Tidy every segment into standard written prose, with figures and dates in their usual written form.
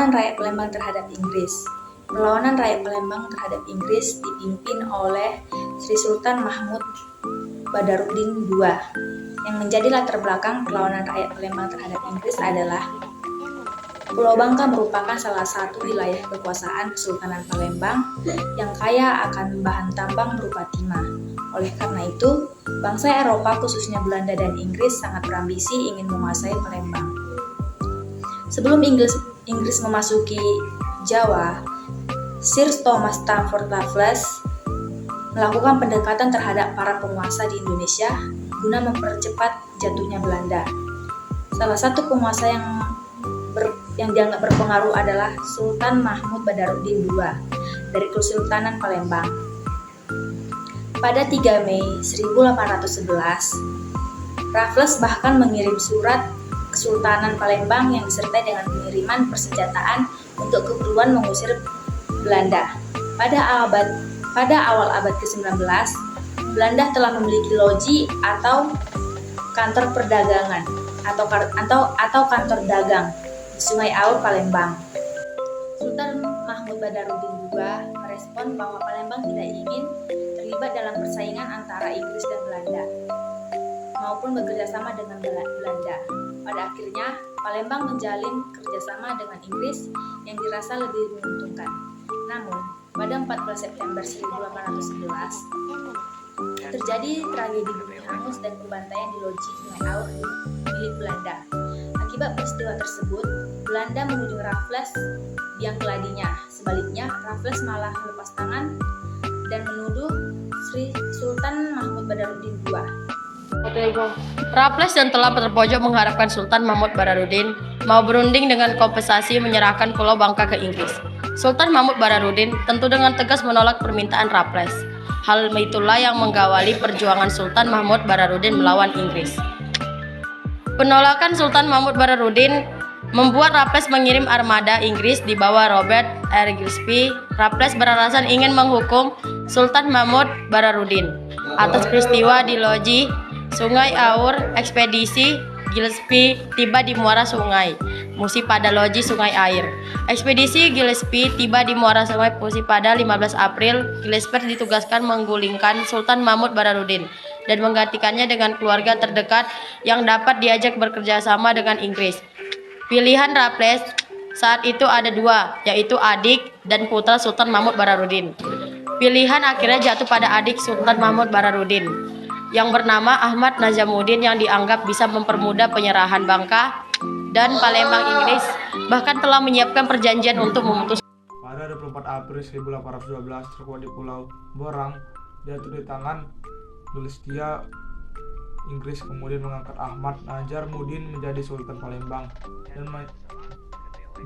Perlawanan rakyat Palembang terhadap Inggris. Perlawanan rakyat Palembang terhadap Inggris dipimpin oleh Sri Sultan Mahmud Badarudin II. Yang menjadi latar belakang perlawanan rakyat Palembang terhadap Inggris adalah Pulau Bangka merupakan salah satu wilayah kekuasaan Kesultanan Palembang yang kaya akan bahan tambang berupa timah. Oleh karena itu, bangsa Eropa khususnya Belanda dan Inggris sangat berambisi ingin menguasai Palembang. Sebelum Inggris memasuki Jawa, Sir Thomas Stamford Raffles melakukan pendekatan terhadap para penguasa di Indonesia guna mempercepat jatuhnya Belanda. Salah satu penguasa yang dianggap berpengaruh adalah Sultan Mahmud Badarudin II dari Kesultanan Palembang. Pada 3 Mei 1811, Raffles bahkan mengirim surat Kesultanan Palembang yang disertai dengan pengiriman persenjataan untuk keperluan mengusir Belanda. Pada awal abad ke-19, Belanda telah memiliki loji atau kantor perdagangan atau kantor dagang di Sungai Aur, Palembang. Sultan Mahmud Badarudin II merespon bahwa Palembang tidak ingin terlibat dalam persaingan antara Inggris dan Belanda maupun bekerjasama dengan Belanda. Pada akhirnya, Palembang menjalin kerjasama dengan Inggris yang dirasa lebih menguntungkan. Namun, pada 14 September 1811, terjadi tragedi bumi hangus dan pembantaian di loji Sungai Aur milik Belanda. Akibat peristiwa tersebut, Belanda menuding Raffles biang keladinya. Sebaliknya, Raffles malah melepas tangan dan menuduh Sri Sultan Mahmud Badarudin II. Raffles yang telah terpojok mengharapkan Sultan Mahmud Badarudin mau berunding dengan kompensasi menyerahkan Pulau Bangka ke Inggris. Sultan Mahmud Badarudin tentu dengan tegas menolak permintaan Raffles. Hal itulah yang menggawali perjuangan Sultan Mahmud Badarudin melawan Inggris. Penolakan Sultan Mahmud Badarudin membuat Raffles mengirim armada Inggris di bawah Robert R. Gillespie. Raffles beralasan ingin menghukum Sultan Mahmud Badarudin atas peristiwa di loji Sungai Aur. Ekspedisi Gillespie tiba di muara sungai Musi pada loji Sungai Air. Ekspedisi Gillespie tiba di muara sungai Musi pada 15 April. Gillespie ditugaskan menggulingkan Sultan Mahmud Badarudin dan menggantikannya dengan keluarga terdekat yang dapat diajak bekerja sama dengan Inggris. Pilihan Raffles saat itu ada dua, yaitu adik dan putra Sultan Mahmud Badarudin. Pilihan akhirnya jatuh pada adik Sultan Mahmud Badarudin yang bernama Ahmad Najamuddin yang dianggap bisa mempermudah penyerahan Bangka dan Palembang. Inggris bahkan telah menyiapkan perjanjian untuk memutus. Pada 24 April 1812, terkuat di Pulau Borang jatuh di tangan Gillespie. Inggris kemudian mengangkat Ahmad Najamuddin menjadi Sultan Palembang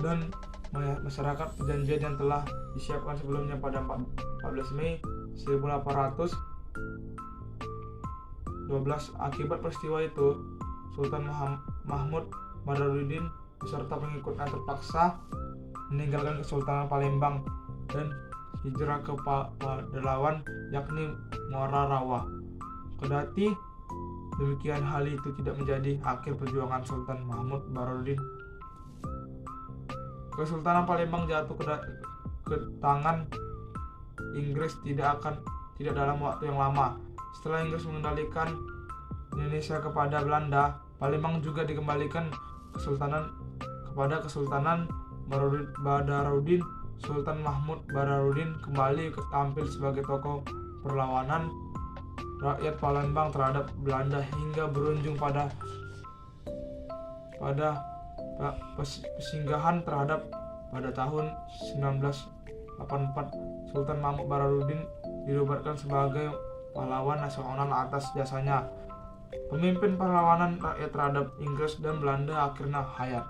dan masyarakat perjanjian yang telah disiapkan sebelumnya pada 14 Mei 1812. Akibat peristiwa itu, Sultan Mahmud Badarudin beserta pengikutnya terpaksa meninggalkan Kesultanan Palembang dan hijrah ke Padalarang, yakni Muara Rawa. Kendati demikian, hal itu tidak menjadi akhir perjuangan Sultan Mahmud Badarudin. Kesultanan Palembang jatuh ke tangan Inggris tidak dalam waktu yang lama. Setelah Inggris mengendalikan Indonesia kepada Belanda, Palembang juga dikembalikan kepada Kesultanan Badarudin. Sultan Mahmud Badarudin kembali tampil sebagai tokoh perlawanan rakyat Palembang terhadap Belanda hingga berujung pada persinggahan pada tahun 1984. Sultan Mahmud Badarudin dinobatkan sebagai pahlawan nasional atas jasanya. Pemimpin perlawanan rakyat terhadap Inggris dan Belanda akhirnya hayat.